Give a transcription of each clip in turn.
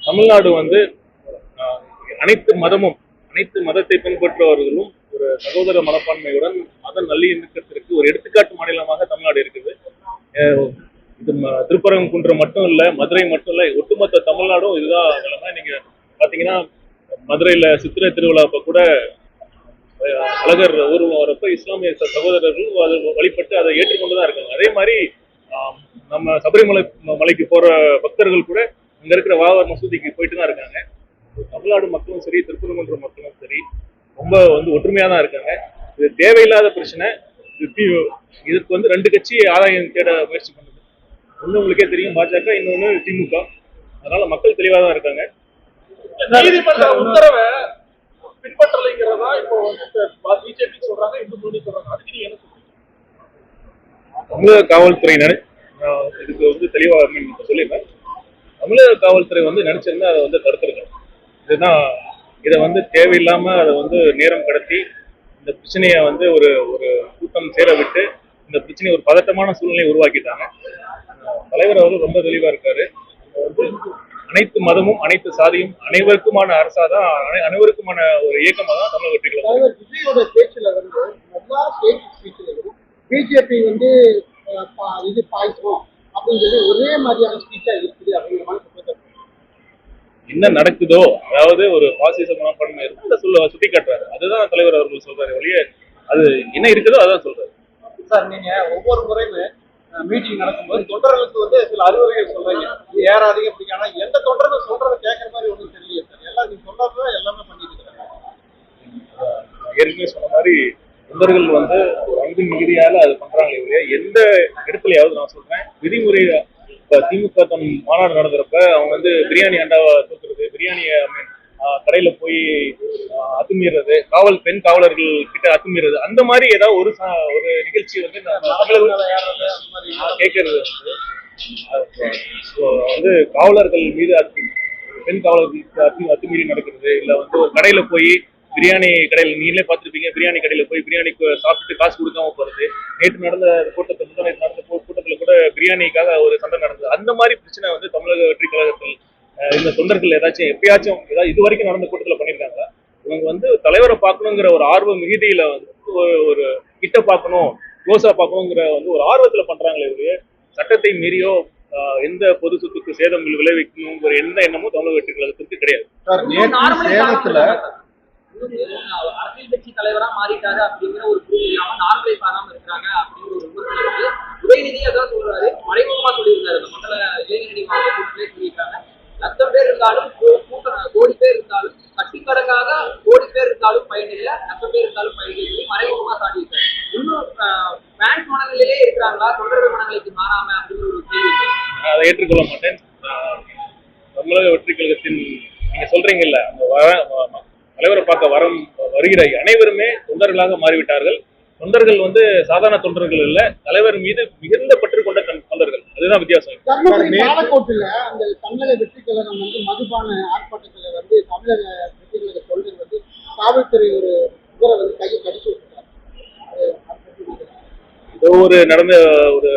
தமிழ்நாடு வந்து அனைத்து மதமும் அனைத்து மதத்தை பின்பற்றுபவர்களும் ஒரு சகோதர மனப்பான்மையுடன் மத நல்லிணக்கத்திற்கு ஒரு எடுத்துக்காட்டு மாநிலமாக தமிழ்நாடு இருக்குது. இது திருப்பரங்குன்றம் மட்டும் இல்ல, மதுரை மட்டும் இல்ல, ஒட்டுமொத்த தமிழ்நாடும் இதுதான் நிலைமை. நீங்க பாத்தீங்கன்னா மதுரையில சித்திரை திருவிழா அப்ப கூட அழகர் ஊர்வலம் வரப்ப இஸ்லாமிய சகோதரர்கள் அதை வழிபட்டு அதை ஏற்றுக்கொண்டுதான் இருக்காங்க. அதே மாதிரி நம்ம சபரிமலை மலைக்கு போற பக்தர்கள் கூட அங்க இருக்கிற வாவர் மசூதிக்கு போயிட்டு தான் இருக்காங்க. தமிழ்நாடு மக்களும் சரி, திருப்பரங்குன்ற மக்களும் சரி ரொம்ப ஒற்றுமையா தான் இருக்காங்க. இது தேவையில்லாத பிரச்சனை. இதுக்கு ரெண்டு கட்சி ஆதாயம் தேட முயற்சி பண்ணுது. ஒண்ணு உங்களுக்கே தெரியும் பாஜக, இன்னொன்னு திமுக. அதனால மக்கள் தெளிவா தான் இருக்காங்க. நீதிமன்ற உத்தரவை பின்பற்றலைங்கிறதா இப்போ பிஜேபி சொல்றாங்க, இந்து முன்னணி சொல்றாங்க. அதுக்கு நீங்க என்ன சொல்றீங்க? தமிழக காவல்துறையினர் இதுக்கு தெளிவா சொல்லிடுறேன். தமிழக காவல்துறை நினைச்சிருந்தா அதை தடுத்திருக்கணும். இதுதான் இதை தேவையில்லாம அதை நேரம் கடத்தி இந்த பிரச்சனையை ஒரு ஒரு கூட்டம் சேர விட்டு இந்த பிரச்சனையை ஒரு பதட்டமான சூழ்நிலையை உருவாக்கிட்டாங்க. தலைவர் அவர்கள் ரொம்ப தெளிவா இருக்காரு. அனைத்து மதமும் அனைத்து சாதியும் அனைவருக்குமான அரசாதான், அனைவருக்குமான ஒரு இயக்கமா தான் தமிழக வெற்றி கழகம். விஜயோட பேச்சுல எல்லா ஸ்டேட் ஸ்பீச்லையும் பிஜேபி இது பாய்ச்சோம் அப்படின்னு சொல்லி ஒரே மாதிரியான ஸ்பீச்சா இருக்குது அப்படிங்கிற மாதிரி என்ன நடக்குதோ, அதாவது ஒரு பாசிச மனப்பான்மை இருக்கு, அதை சுட்டி காட்டுறாரு. அதுதான் தலைவர் அவர்கள் சொல்றாரு வழியே. அது என்ன இருக்குதோ அதான் சொல்றாரு. சார், நீங்க ஒவ்வொரு முறையுமே மீட்டிங் நடக்கும்போது தொண்டர்களுக்கு சில அறிவுரைகள் சொல்றீங்க, ஏறாதீங்க அப்படி. ஆனா எந்த தொண்டர்கள் சொல்றதை கேட்கற மாதிரி ஒன்றும் தெரியல சார். எல்லாம் நீங்க சொல்றதுதான் எல்லாமே பண்ணிட்டு இருக்காங்க. ஏற்கனவே சொன்ன மாதிரி தொண்டர்கள் ஒரு அன்பின் மிகுதியால அது பண்றாங்களே இல்லையா. எந்த இடத்துலயாவது நான் சொல்றேன், விதிமுறை திமுக தன் மாநாடு நடந்துறப்ப அவங்க பிரியாணி அண்டாவை தூக்குறது, பிரியாணிய கடையில போய் அத்துமீறது, பெண் காவலர்கள் கிட்ட அத்துமீறது, அந்த மாதிரி ஏதாவது ஒரு நிகழ்ச்சி கேட்கறது காவலர்கள் மீது பெண் காவலர்களுக்கு அத்துமீறி நடக்கிறது. இல்ல ஒரு கடையில போய் பிரியாணி கடையில் நீங்களே பார்த்துருப்பீங்க, பிரியாணி கடையில போய் பிரியாணிக்கு சாப்பிட்டு காசு கொடுக்காம போறது. நேற்று நடந்த கூட்டத்தில் நடந்த கூட்டத்துல கூட பிரியாணிக்காக ஒரு சண்டை நடந்தது. அந்த மாதிரி பிரச்சனை தமிழக வெற்றி கழகத்தில் இந்த தொண்டர்கள் ஏதாச்சும் எப்பயாச்சும் இது வரைக்கும் நடந்த கூட்டத்தில் பண்ணியிருக்காங்க. இவங்க தலைவரை பார்க்கணுங்கிற ஒரு ஆர்வம் மிகுதியில ஒரு கிட்ட பார்க்கணும், க்ளோஸா பார்க்கணுங்கிற ஒரு ஆர்வத்துல பண்றாங்களே ஒழிய சட்டத்தை மீறியோ எந்த பொது சொத்துக்கு சேதம் விளைவிக்கணுங்கிற எந்த எண்ணமும் தமிழக வெற்றி கழகத்திற்கு கிடையாது. அரசியல் கட்சி தலைவரா மாறிட்டாரு அப்படிங்கிற ஒரு புரிதல் இல்லாம நார்மலைஸ் ஆகாம இருக்காங்க அப்படிங்கிற ஒரு விமர்சனம் உதயநிதி அதான் சொல்றாரு, மறைமுகமா சொல்லியிருக்காரு. அந்த மண்டல இளைஞரணி மாவட்டத்திலே சொல்லியிருக்காங்க, 1,00,000 பேர் இருந்தாலும் கோடி பேர் இருந்தாலும் கட்டிக்கடங்காக கோடி பேர் இருந்தாலும் பயனில்லை, 1,00,000 பேர் இருந்தாலும் பயனில்லை மறைமுகமா சாடியிருக்காரு. இன்னும் பேங்க் மனநிலையிலே இருக்கிறாங்களா தொண்டர்கள் மனநிலைக்கு மாறாம அப்படிங்கிற ஒரு கேள்வி. அதை ஏற்றுக்கொள்ள மாட்டேன். தமிழக வெற்றி கழகத்தின் நீங்க சொல்றீங்கல்ல, அந்த தலைவரை பார்க்க வருகிற அனைவருமே தொண்டர்களாக மாறிவிட்டார்கள். தொண்டர்கள் சாதாரண தொண்டர்கள் இல்ல, தலைவர் மீது மிகுந்த பற்று கொண்ட தொண்டர்கள். அதுதான் வித்தியாசம். பாலக்கோட்டில் அந்த தமிழக வெற்றி கழகம் மதுபான ஆர்ப்பாட்டத்தில் தமிழக வெற்றி கழக தொண்டர்கள் காவல்துறை ஒரு இவரை கையை கடிச்சு விட்டுருக்காங்க. ஏதோ ஒரு நடந்த ஒரு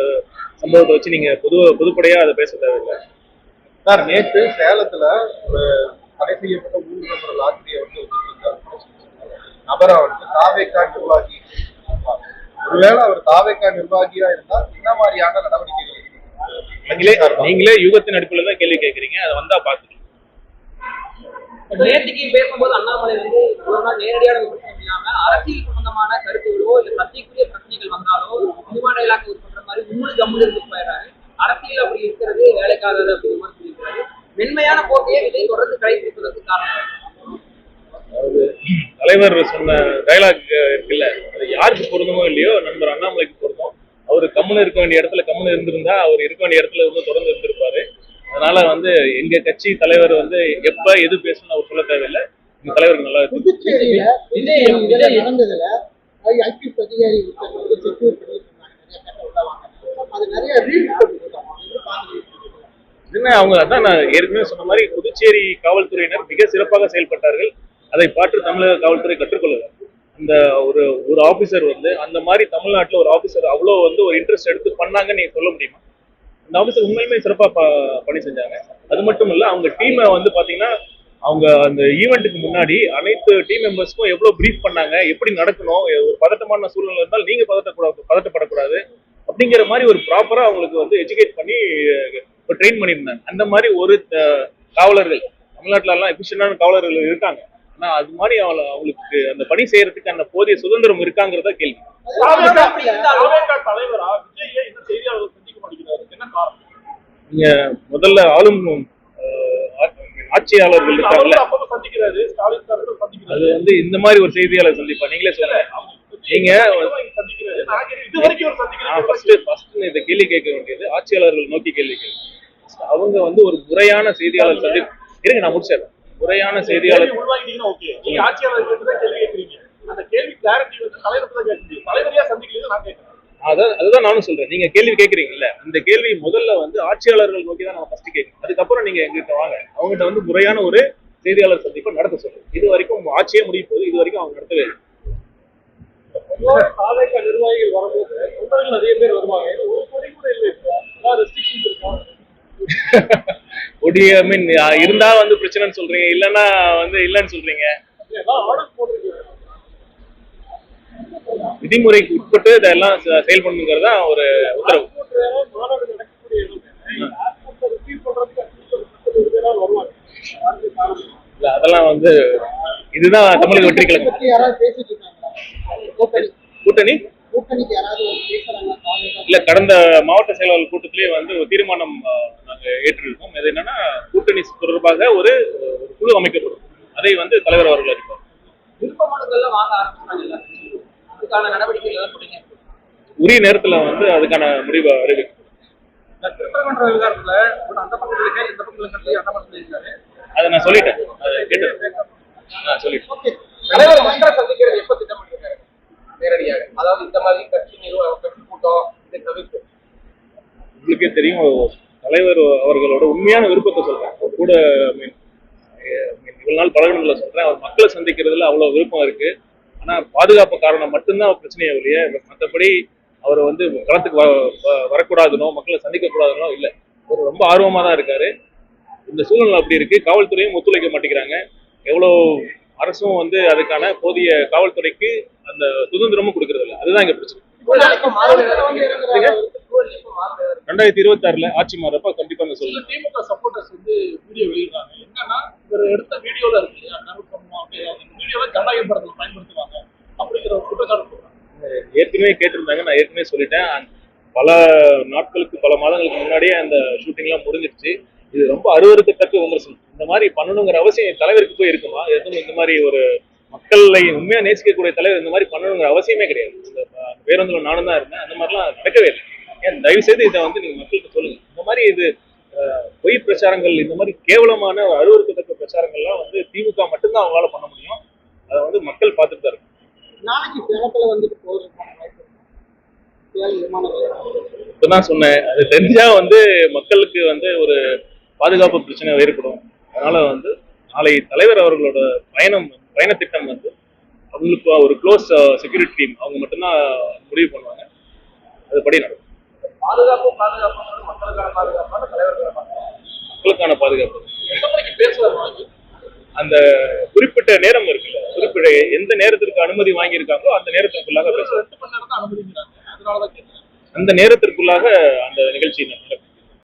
சம்பவத்தை வச்சு நீங்க பொதுப்படையா அதை பேச தேவையில்லை சார். நேற்று சேலத்துல ஒரு தடை செய்யப்பட்ட 3 நபர் லாட்டரியை வச்சிருக்காரு நபரை தாவேகா நிர்வாகி. ஒருவேளை அவர் தாவேகா நிர்வாகியா இருந்தா என்ன மாதிரியான நடவடிக்கைகள்? நீங்களே யூகத்தின் அடிப்படையில் தான் கேள்வி கேட்கறீங்க, அதை வந்தா பாத்துக்கலாம். நேற்றுக்கு பேசும்போது அண்ணாமலை நேரடியான விமர்சனம் இல்லாம அரசியல் சம்பந்தமான கருத்துகளோ இல்ல சர்ச்சைக்குரிய பிரச்சனைகள் வந்தாலோ சினிமா டைலாக் பண்ற மாதிரி உண்மையை கம்முன்னு இருந்து போயிடுறாரு. அரசியல் அப்படி இருக்கிறது வேலைக்காகாது அப்படி விமர்சிக்கிறாரு. மென்மையான போட்டியை விஜய் தொடர்ந்து கடைபிடிப்பதற்கு காரணம் அதாவது தலைவர் சொன்ன டைலாக் இருக்குல்ல, அது யாருக்கு பொருந்தமோ இல்லையோ நண்பர் அண்ணாமலைக்கு பொருந்தும். அவரு கம்முன்னு இருக்க வேண்டிய இடத்துல கம்முன்னு இருந்திருந்தா அவர் இருக்க வேண்டிய இடத்துல தொடர்ந்து இருந்திருப்பாரு. அதனால எங்க கட்சி தலைவர் எப்ப எது பேசணும் அவர் சொல்ல தேவையில்லை. இந்த தலைவருக்கு நல்லா இருக்கு. அவங்க அதான் நான் ஏற்கனவே சொன்ன மாதிரி புதுச்சேரி காவல்துறையினர் மிக சிறப்பாக செயல்பட்டார்கள். அதை பார்த்து தமிழக காவல்துறை கற்றுக்கொள்ளல. இந்த ஒரு ஆபீசர் அந்த மாதிரி தமிழ்நாட்டுல ஒரு ஆபீசர் அவ்வளவு ஒரு இன்ட்ரெஸ்ட் எடுத்து பண்ணாங்கன்னு நீங்க சொல்ல முடியுமா? இந்த ஆஃபீஸர் உண்மையுமே சிறப்பா பணி செஞ்சாங்க. அது மட்டும் இல்ல அவங்க டீமை வந்து பாத்தீங்கன்னா அவங்க அந்த ஈவெண்ட்டுக்கு முன்னாடி அனைத்து டீம் மெம்பர்ஸ்க்கும் எவ்வளவு ப்ரீஃப் பண்ணாங்க, எப்படி நடக்கணும், ஒரு பதட்டமான சூழ்நிலை இருந்தால் நீங்க பதட்டப்படக்கூடாது அப்படிங்கிற மாதிரி ஒரு ப்ராப்பரா அவங்களுக்கு வந்து எஜுகேட் பண்ணி ட்ரெயின் பண்ணியிருந்தாங்க. அந்த மாதிரி ஒரு காவலர்கள் தமிழ்நாட்டுல எல்லாம் எஃபிஷியன்டான காவலர்கள் இருக்காங்க. ஆனா அது மாதிரி அவங்களுக்கு அந்த பணி செய்யறதுக்கு அந்த போதிய சுதந்திரம் இருக்காங்கிறத கேள்வி. தலைவரா விஜய் இந்த செய்தியாளர்கள் சந்திக்க மாட்டேங்கிறாரு, என்ன காரணம்? நீங்க முதல்ல ஆளும் ஆட்சியாளர்கள் இருக்காங்கல்ல, சந்திக்கிறாரு, ஸ்டாலின் சார் சந்திக்கிறாரு. அது வந்து இந்த மாதிரி ஒரு செய்தியாளர் சந்திப்பா நீங்களே சொல்லுங்க. நீங்க இந்த கேள்வி கேட்க வேண்டியது ஆட்சியாளர்கள் நோக்கி கேள்வி கேள்வி. அவங்க வந்து ஒரு முறையான செய்தியாளர் இருங்க நான் முடிச்சிடறேன். முறையான செய்தியாளர் அதுதான் நானும் சொல்றேன். நீங்க கேள்வி கேட்கறீங்கல்ல, இந்த கேள்வி முதல்ல வந்து ஆட்சியாளர்கள் நோக்கி தான் நம்ம ஃபர்ஸ்ட் கேட்கணும். அதுக்கப்புறம் நீங்க எங்கிட்ட வாங்க, அவங்ககிட்ட வந்து முறையான ஒரு செய்தியாளர் சந்திப்பை நடத்த சொல்றேன். இது வரைக்கும் ஆட்சியே முடிய போகுது, இது வரைக்கும் அவங்க நடத்தவே இல்லை. நிர்வாகிகள் வரும்போது தொண்டர்கள் நிறைய பேர் வருவாங்க, ஒரு கொடி கூட இல்லை, ரெஸ்ட்ரிக்ஷன்ஸ் இருக்கும். கொடிய மீன் இருந்தா வந்து பிரச்சனைன்னு சொல்றீங்க, இல்லன்னா வந்து இல்லன்னு சொல்றீங்க. விதிமுறைக்கு உட்பட்டு இதெல்லாம் செயல்படணுங்கிறதா ஒரு உத்தரவு. அதெல்லாம் வந்து இதுதான் தமிழக வெற்றி கழகம். கூட்டணி இல்ல, கடந்த மாவட்ட செயலாளர் கூட்டத்திலேயே வந்து ஒரு தீர்மானம் நாங்க ஏற்றிருக்கோம். அது என்னன்னா கூட்டணி தொடர்பாக ஒரு குழு அமைக்கப்படும். அதை வந்து தலைவர் அவர்கள் அறிவிப்பார். உரிய நேரத்துல வந்து அதுக்கான முடிவை அறிவிக்கும். அதை நான் சொல்லிட்டேன், அதை கேட்டு நான் சொல்லிட்டேன். தலைவர் மன்ற சந்திக்கிறது எப்ப திட்டமிட்டிருக்காரு நேரடியாக? அதாவது இந்த மாதிரி கட்சி கூட்டம் இதை தவிர்த்து உங்களுக்கே தெரியும், தலைவர் அவர்களோட உண்மையான விருப்பத்தை சொல்றேன். கூட இவ்வளவு நாள் பழகினதுல சொல்றேன், அவர் மக்களை சந்திக்கிறதுல அவ்வளவு விருப்பம் இருக்கு. ஆனா பாதுகாப்பு காரணம் மட்டும்தான் பிரச்சனையே இல்லையே, மற்றபடி அவர் வந்து களத்துக்கு வரக்கூடாதுனோ மக்களை சந்திக்க கூடாதுனோ இல்லை. அவர் ரொம்ப ஆர்வமா தான் இருக்காரு. இந்த சூழ்நிலை அப்படி இருக்கு, காவல்துறையும் ஒத்துழைக்க மாட்டேங்கிறாங்க. எவ்வளவு அரசும் வந்து அதுக்கான போதிய காவல்துறைக்கு அந்த சுதந்திரமும் கொடுக்கறது இல்லை. அதுதான் இங்க பிரச்சனை. 2026 ஆட்சி மாறப்ப கண்டிப்பா அந்த சொல்லுங்க. திமுக சப்போர்ட்டர்ஸ் வந்து வீடியோ வெளியிடுறாங்க. என்னன்னா இவர் எடுத்த வீடியோல இருக்கு இல்லையா, வீடியோவை ஜனநாயக படத்துல பயன்படுத்துவாங்க அப்படிங்கிற ஒரு குற்றச்சாட்டு போடுறாங்க. ஏற்கனவே கேட்டிருந்தாங்க, நான் ஏற்கனவே சொல்லிட்டேன். பல நாட்களுக்கு பல மாதங்களுக்கு முன்னாடியே அந்த ஷூட்டிங் எல்லாம் முடிஞ்சிருச்சு. இது ரொம்ப அருவருக்கத்தக்க விமர்சனம். இந்த மாதிரி பண்ணணுங்கிற அவசியம் தலைவருக்கு போய் இருக்குமா? எதுவும் இந்த மாதிரி ஒரு மக்களை உண்மையா நேசிக்கக்கூடிய தலைவர் இந்த மாதிரி பண்ணணுங்கிற அவசியமே கிடையாது. இந்த பேருந்துல நானும் தான் இருந்தேன், அந்த மாதிரிலாம் நடக்கவே இல்லை. ஏன் தயவு செய்து இதை வந்து நீங்க மக்களுக்கு சொல்லுங்க. இந்த மாதிரி இது பொய் பிரச்சாரங்கள், இந்த மாதிரி கேவலமான அருவருக்கத்தக்க பிரச்சாரங்கள்லாம் வந்து திமுக மட்டும்தான் அவங்களால பண்ண முடியும். அதை வந்து மக்கள் பார்த்துட்டு தான் இருக்கு. நாளைக்கு சேலத்துல வந்துட்டு போறதுக்கான வாய்ப்பு இப்பதான் சொன்னேன், அது தெரிஞ்சா வந்து மக்களுக்கு வந்து ஒரு பாதுகாப்பு பிரச்சனை ஏற்படும். அதனால வந்து நாளை தலைவர் அவர்களோட பயண திட்டம் வந்து அவங்களுக்கு ஒரு க்ளோஸ் செக்யூரிட்டி டீம் அவங்க மட்டும்தான் முடிவு பண்ணுவாங்க. அதுபடி நடக்கும். மக்களுக்கான பாதுகாப்பு அந்த குறிப்பிட்ட நேரம் இருக்குல்ல, குறிப்பிட்ட எந்த நேரத்திற்கு அனுமதி வாங்கியிருக்காங்களோ அந்த நேரத்திற்குள்ளாக பேசுவாங்க. அந்த நேரத்திற்குள்ளாக அந்த நிகழ்ச்சி